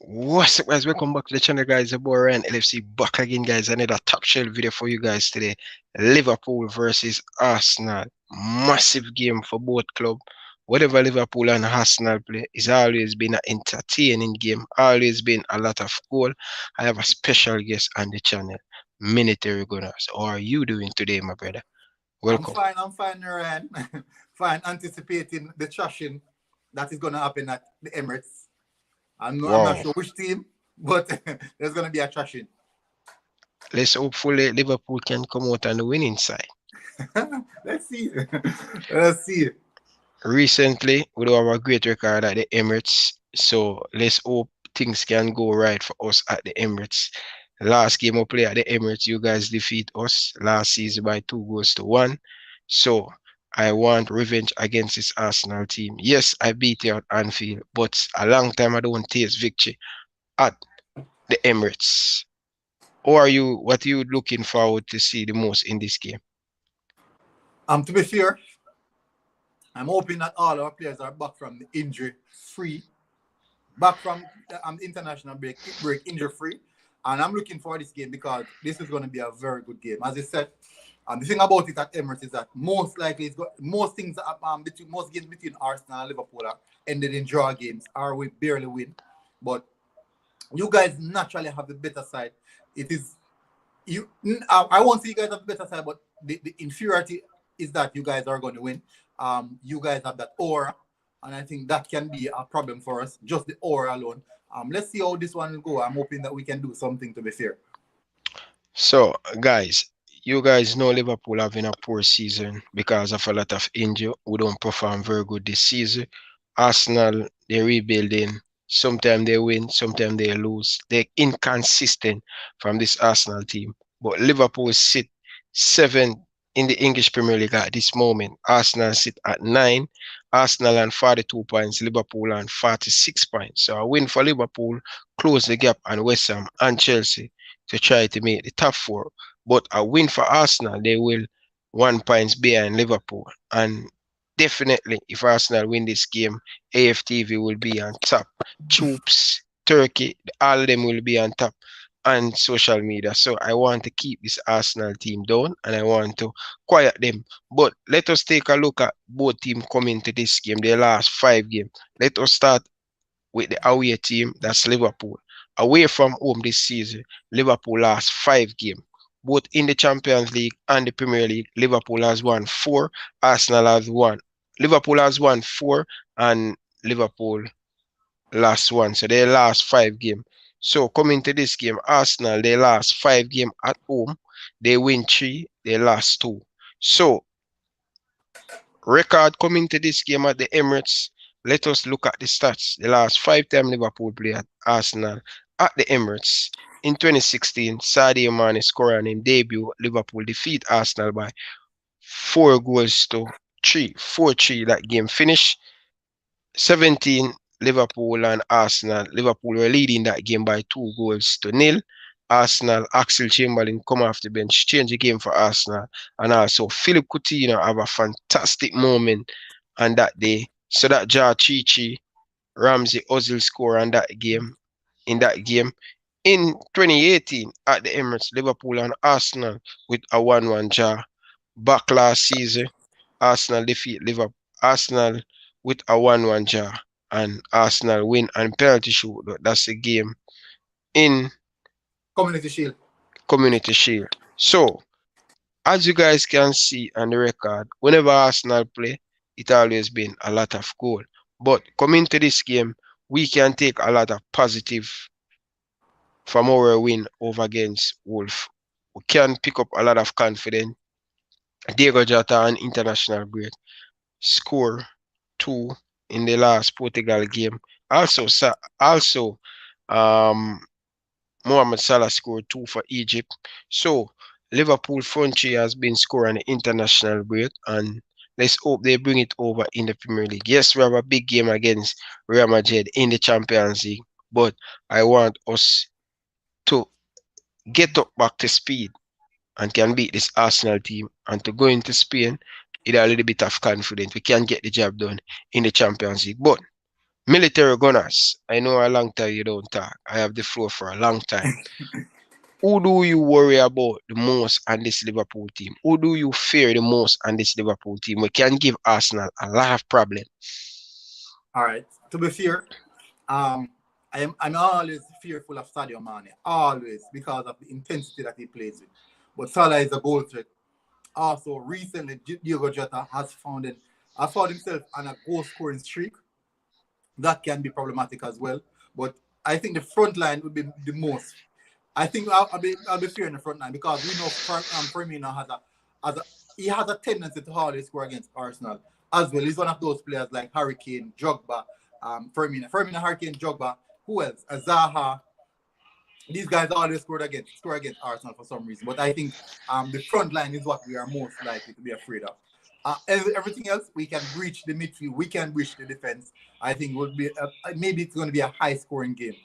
What's up, guys? Welcome back to the channel, guys. The boy Ryan LFC back again, guys. Another top shelf video for you guys today. Liverpool versus Arsenal. Massive game for both clubs. Whatever Liverpool and Arsenal play, it's always been an entertaining game. Always been a lot of goal. I have a special guest on the channel, Military Gunners. How are you doing today, my brother? Welcome. I'm fine, Ryan. Fine, anticipating the trashing that is going to happen at the Emirates. I'm not Wow. sure which team, but there's going to be a trashing. Let's hopefully Liverpool can come out on the winning side. Let's see. Let's see. Recently, we do have a great record at the Emirates, so let's hope things can go right for us at the Emirates. Last game we played at the Emirates, you guys defeat us last season by 2-1. So I want revenge against this Arsenal team. Yes, I beat you at Anfield, but a long time I don't taste victory at the Emirates. What are you looking forward to see the most in this game? To be fair, I'm hoping that all our players are back from the injury free, back from the international break injury free. And I'm looking for this game because this is going to be a very good game. As I said, the thing about it at Emirates is that most likely most things most games between Arsenal and Liverpool are ended in draw games or we barely win. But you guys naturally have the better side. It is you. I won't say you guys have the better side, but the inferiority is that you guys are going to win. You guys have that aura, and I think that can be a problem for us. Just the aura alone. Let's see how this one will go. I'm hoping that we can do something to be fair. So, guys, you guys know Liverpool having a poor season because of a lot of injury. We don't perform very good this season. Arsenal, they're rebuilding. Sometimes they win, sometimes they lose. They're inconsistent from this Arsenal team. But Liverpool sit 7th in the English Premier League at this moment. Arsenal sit at 9. Arsenal on 42 points, Liverpool on 46 points. So a win for Liverpool close the gap on West Ham and Chelsea to try to make the top 4. But a win for Arsenal, they will 1 point behind Liverpool. And definitely, if Arsenal win this game, AFTV will be on top. Troops, Turkey, all of them will be on top on social media. So I want to keep this Arsenal team down and I want to quiet them. But let us take a look at both teams coming to this game, their last 5 games. Let us start with the away team, that's Liverpool. Away from home this season, Liverpool last 5 games. Both in the Champions League and the Premier League, Liverpool has won 4, Arsenal has won. Liverpool has won 4 and Liverpool last 1. So they last 5 games. So coming to this game, Arsenal, they last 5 games at home. They win 3, they lost 2. So record coming to this game at the Emirates, let us look at the stats. The last 5 times Liverpool play at Arsenal at the Emirates. In 2016, Sadio Mane scored in debut. Liverpool defeat Arsenal by 4-3. 4-3 that game finished. 17, Liverpool and Arsenal. Liverpool were leading that game by 2-0. Arsenal, Axel Chamberlain come off the bench, change the game for Arsenal. And also, Philip Coutinho have a fantastic moment on that day. So that draw 3-3, Ramsey Ozil score on that game. In that game, in 2018 at the Emirates, Liverpool and Arsenal with a 1-1 draw. Back last season, Arsenal defeat Liverpool. Arsenal with a 1-1 draw and Arsenal win and penalty shoot. That's a game in Community Shield. Community Shield. So, as you guys can see on the record, whenever Arsenal play, it always been a lot of goal. But coming to this game, we can take a lot of positive from our win over against Wolf. We can pick up a lot of confidence. Diego Jota on international break score 2 in the last Portugal game. Also, um, Mohamed Salah scored 2 for Egypt. So Liverpool front three has been scoring the international break, and let's hope they bring it over in the Premier League. Yes, we have a big game against Real Madrid in the Champions League, but I want us to get up back to speed and can beat this Arsenal team and to go into Spain with a little bit of confidence. We can get the job done in the Champions League. But Military Gunners, I know a long time you don't talk. I have the floor for a long time. Who do you worry about the most on this Liverpool team? Who do you fear the most on this Liverpool team? We can give Arsenal a lot of problem. All right. To be fair, um, I'm always fearful of Sadio Mane, always because of the intensity that he plays with. But Salah is a goal threat. Also, recently, Diego Jota has found himself on a goal scoring streak that can be problematic as well. But I think the front line would be the most. I think I'll be fair in the front line because we know Firmino he has a tendency to always score against Arsenal as well. He's one of those players like Hurricane, Drogba, Firmino, Hurricane, Drogba. Who else? Zaha. These guys always score against Arsenal for some reason. But I think the front line is what we are most likely to be afraid of. Everything else, we can breach the midfield, we can breach the defense. I think would be maybe it's going to be a high scoring game.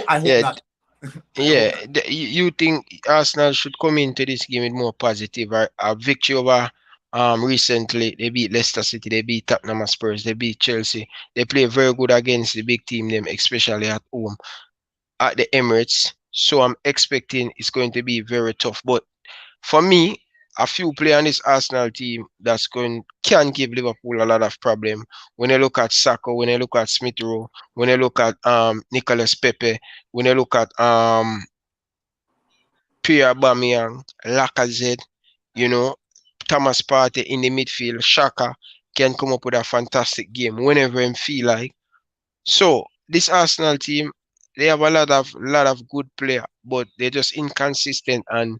I hope Yeah, not. I hope yeah. not. You think Arsenal should come into this game with more positive? A victory over recently they beat Leicester City, they beat Tottenham Spurs, they beat Chelsea. They play very good against the big team, them especially at home at the Emirates. So I'm expecting it's going to be very tough. But for me, a few players on this Arsenal team that's going can give Liverpool a lot of problem. When I look at Saka, when I look at Smith Rowe, when I look at Nicolas Pepe, when I look at Pierre Aubameyang, Lacazette, you know, Thomas Partey in the midfield, Shaka can come up with a fantastic game whenever him feel like. So this Arsenal team, they have a lot of good player, but they're just inconsistent. And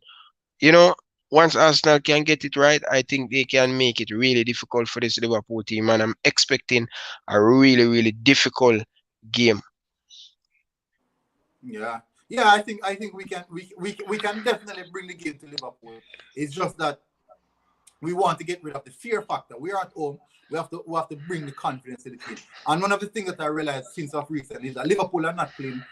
you know, once Arsenal can get it right, I think they can make it really difficult for this Liverpool team. And I'm expecting a really difficult game. Yeah, yeah. I think we can definitely bring the game to Liverpool. It's just that we want to get rid of the fear factor. We're at home. We have to bring the confidence to the team. And one of the things that I realized since of recent is that Liverpool are not playing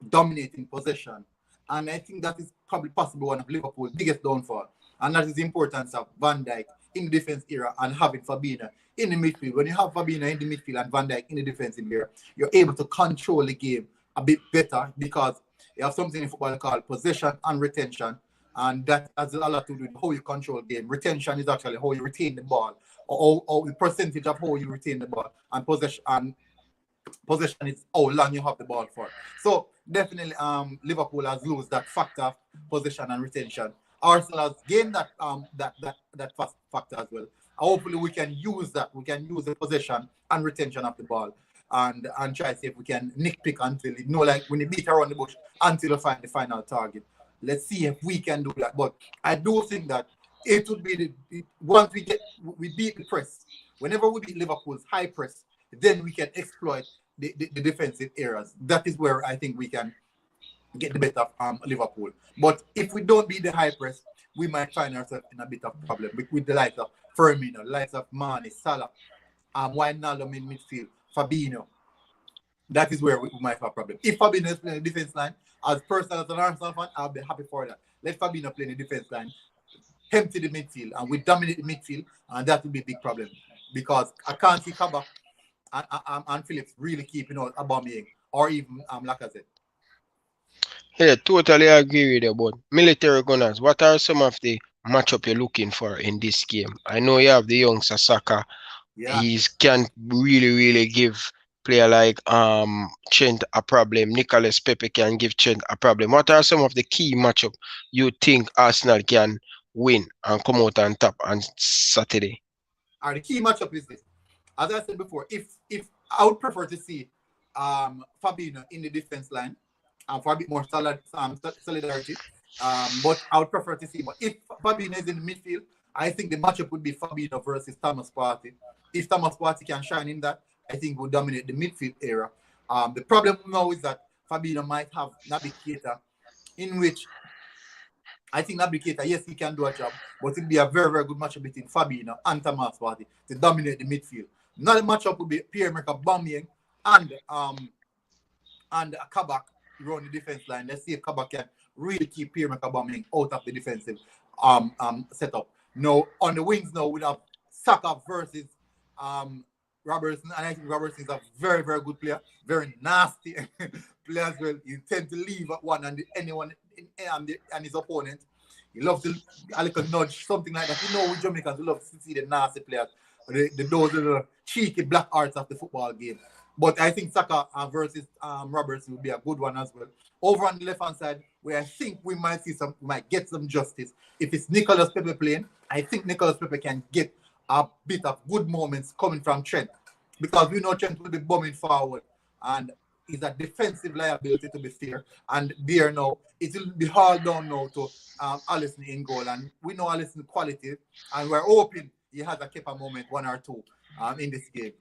dominating possession. And I think that is probably possibly one of Liverpool's biggest downfall. And that is the importance of Van Dijk in the defense era and having Fabinho in the midfield. When you have Fabinho in the midfield and Van Dijk in the defensive area, you're able to control the game a bit better because you have something in football called possession and retention, and that has a lot to do with how you control game. Retention is actually how you retain the ball, or the percentage of how you retain the ball, and possession is how long you have the ball for. So definitely, Liverpool has lost that factor of possession and retention. Arsenal has gained that factor as well. Hopefully, we can use that. We can use the possession and retention of the ball, and try to see if we can nitpick until like when you beat around the bush until you find the final target. Let's see if we can do that. But I do think that it would be once we beat the press. Whenever we beat Liverpool's high press, then we can exploit the defensive areas. That is where I think we can get the better of Liverpool. But if we don't beat the high press, we might find ourselves in a bit of problem with the likes of Firmino, the likes of Mane, Salah, Wijnaldum in midfield, Fabinho. That is where we might have a problem. If Fabinho is playing the defense line, as personal as an Arsenal fan, I'll be happy for that. Let Fabinho play in the defense line, empty the midfield, and we dominate the midfield, and that will be a big problem because I can't see Kabak and Phillips really keeping out Aubameyang or even Lacazette. Yeah, totally agree with you. But military gunners, what are some of the matchup you're looking for in this game? I know you have the young Sasaka. Yeah. He can really give player like Trent a problem. Nicolas Pepe can give Trent a problem. What are some of the key matchup you think Arsenal can win and come out on top on Saturday? The key matchup is this. As I said before, if I would prefer to see Fabinho in the defense line for a bit more solidarity. But I would prefer to see. But if Fabinho is in the midfield, I think the matchup would be Fabinho versus Thomas Partey. If Thomas Partey can shine in that, I think we'll dominate the midfield era. The problem now is that Fabinho might have Naby Keita, in which I think Naby Keita, yes, he can do a job, but it'll be a very good matchup between Fabinho and Thomas Partey to dominate the midfield. Another matchup would be Pierre-Emerick Aubameyang and Kabak around the defense line. Let's see if Kabak can really keep Pierre-Emerick Aubameyang out of the defensive setup. Now on the wings now we have Saka versus Robertson, and I think Robertson is a very, very good player, very nasty player as well. He tends to leave at one and anyone and his opponent. He loves to a little nudge, something like that. You know, with Jamaicans, we love to see the nasty players, those little cheeky black arts of the football game. But I think Saka versus Robertson will be a good one as well. Over on the left hand side, where I think we might get some justice. If it's Nicolas Pepe playing, I think Nicolas Pepe can get a bit of good moments coming from Trent, because we know Trent will be bombing forward and is a defensive liability, to be fair. And there now, it will be hard down now to Alisson in goal. And we know Alisson quality, and we're hoping he has a keeper moment, one or two, in this game.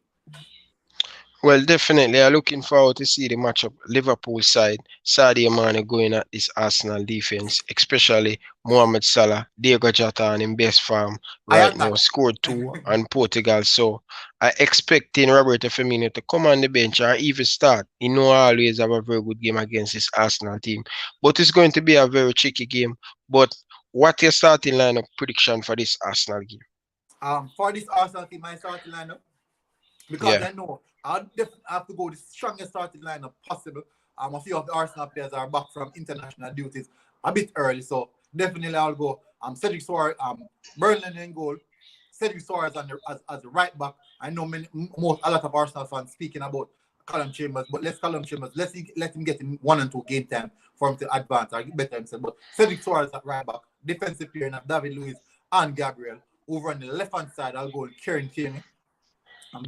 Well, definitely. I'm looking forward to see the matchup. Liverpool side, Sadio Mane going at this Arsenal defense, especially Mohamed Salah, Diego Jota in best form I right now, attack. scored two on Portugal. So I expecting Roberto Firmino to come on the bench or even start. He know always have a very good game against this Arsenal team, but it's going to be a very tricky game. But what your starting lineup prediction for this Arsenal game? For this Arsenal team, my starting lineup, because Yeah. I know I'll definitely have to go the strongest starting lineup possible. A few of the Arsenal players are back from international duties a bit early, so definitely I'll go. Cedric Soares, Burnley in goal. Cedric Soares as the right back. I know a lot of Arsenal fans speaking about Callum Chambers, but let's Callum Chambers. Let him get in 1 and 2 game time for him to advance or get better himself. But Cedric Soares at right back, defensive player of David Luiz and Gabriel. Over on the left hand side, I'll go with Kieran Tierney.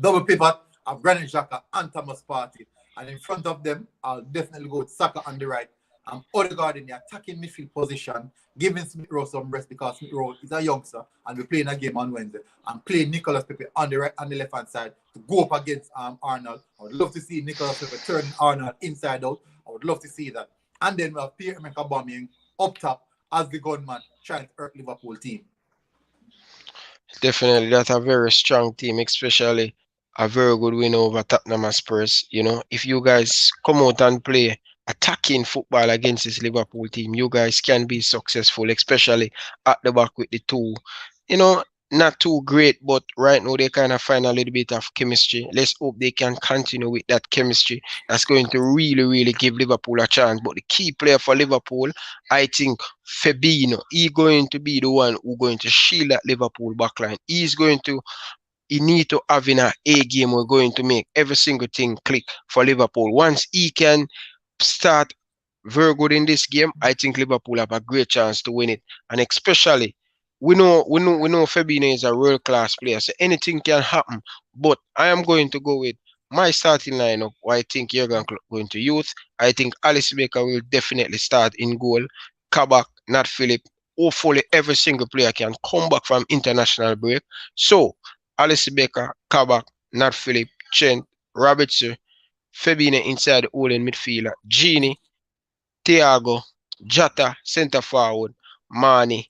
Double pivot of Granit Xhaka and Thomas Partey. And in front of them, I'll definitely go with Saka on the right. Odegaard in the attacking midfield position, giving Smith Rowe some rest because Smith Rowe is a youngster and we're playing a game on Wednesday. And playing Nicolas Pepe on the right and the left hand side to go up against Arnold. I would love to see Nicolas Pepe turning Arnold inside out. I would love to see that. And then we'll have Pierre-Emerick Aubameyang up top as the gunman trying to hurt Liverpool team. Definitely, that's a very strong team, especially a very good win over Tottenham Spurs. You know, if you guys come out and play attacking football against this Liverpool team, you guys can be successful, especially at the back with the two. You know, not too great, but right now they kind of find a little bit of chemistry. Let's hope they can continue with that chemistry. That's going to really, really give Liverpool a chance. But the key player for Liverpool, I think, Fabinho, he going to be the one who going to shield that Liverpool backline. He need to have in a game. We're going to make every single thing click for Liverpool. Once he can start very good in this game, I think Liverpool have a great chance to win it. And especially, we know Fabinho is a world class player, so anything can happen. But I am going to go with my starting lineup. I think you're going to youth. I think Alice Baker will definitely start in goal. Kabak, not Philip. Hopefully, every single player can come back from international break. So, Alice Baker, Kabak, not Philip, Chen, Robertson, Fabinho inside the hole in midfielder, Genie, Thiago, Jota, centre forward, Mane,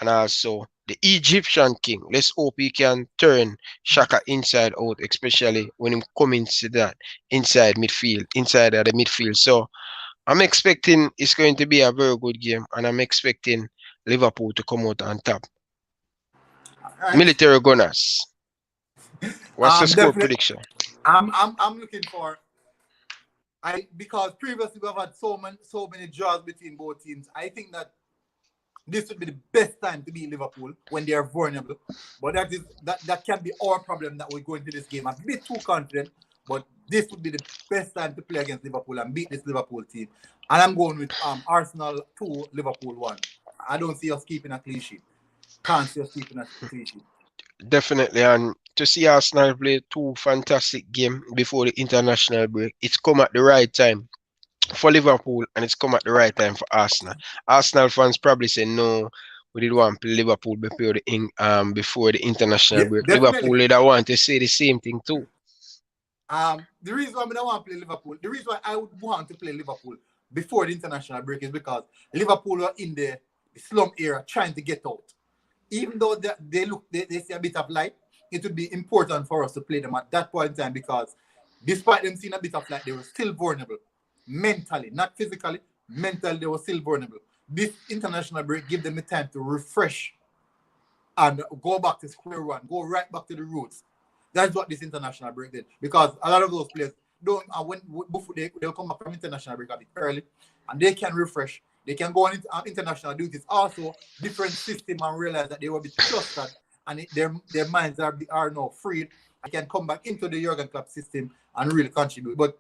and also the Egyptian king. Let's hope he can turn Shaka inside out, especially when he comes to that inside of the midfield. So I'm expecting it's going to be a very good game, and I'm expecting Liverpool to come out on top. All right. Military Gunners. What's the score Definitely. prediction? I'm looking for because previously we've had so many draws between both teams. I think that this would be the best time to beat Liverpool when they are vulnerable. But that can be our problem that we go into this game. I'm a bit too confident, but this would be the best time to play against Liverpool and beat this Liverpool team. And I'm going with Arsenal 2, Liverpool 1. I don't see us keeping a clean sheet. Can't see us keeping a clean sheet. Definitely, and to see Arsenal play two fantastic games before the international break, it's come at the right time for Liverpool and it's come at the right time for Arsenal. Arsenal fans probably say no, we did want to play Liverpool before the international Yeah, break. definitely. Liverpool they want to say the same thing too. The reason why I don't want to play Liverpool, the reason why I would want to play Liverpool before the international break is because Liverpool are in the slump era trying to get out. Even though they see a bit of light, it would be important for us to play them at that point in time because despite them seeing a bit of light, they were still vulnerable. Mentally, not physically, mentally they were still vulnerable. This international break give them the time to refresh and go back to square one, go right back to the roots. That's what this international break did. Because a lot of those players don't, when before they'll come back from international break a bit early, and they can refresh. They can go on international duties. Also, different system and realize that they will be trusted, and their minds are now freed. They can come back into the Jurgen Klopp system and really contribute. But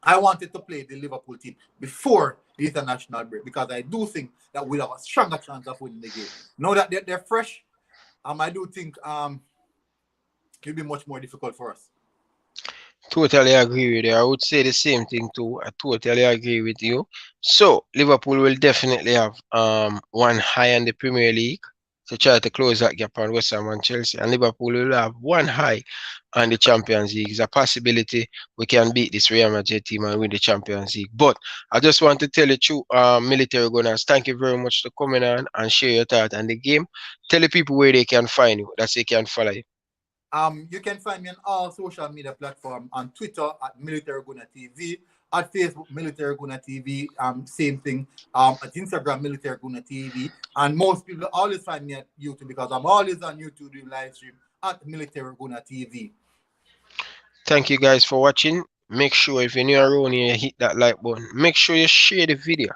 I wanted to play the Liverpool team before the international break because I do think that we'll have a stronger chance of winning the game. Now that they're fresh, I do think it'll be much more difficult for us. Totally agree with you. I would say the same thing too. I totally agree with you. So Liverpool will definitely have one high in the Premier League to try to close that gap on West Ham and Chelsea. And Liverpool will have one high on the Champions League. It's a possibility we can beat this Real Madrid team and win the Champions League. But I just want to tell you true, military gunners, thank you very much for coming on and share your thoughts on the game. Tell the people where they can find you, that they can follow you. You can find me on all social media platforms on Twitter at Military Guna TV, at Facebook Military Guna TV, same thing. At Instagram Military Guna TV, and most people always find me at YouTube because I'm always on YouTube doing live stream at Military Guna TV. Thank you guys for watching. Make sure if you're new around here, hit that like button. Make sure you share the video.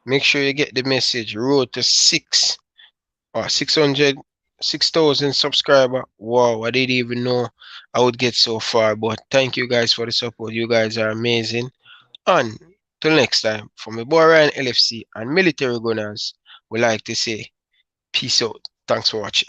Make sure you get the message. Road to 6,000 subscriber. Wow, I didn't even know I would get so far. But thank you guys for the support. You guys are amazing. And till next time, from the boy Ryan LFC and Military Gunners, we like to say peace out. Thanks for watching.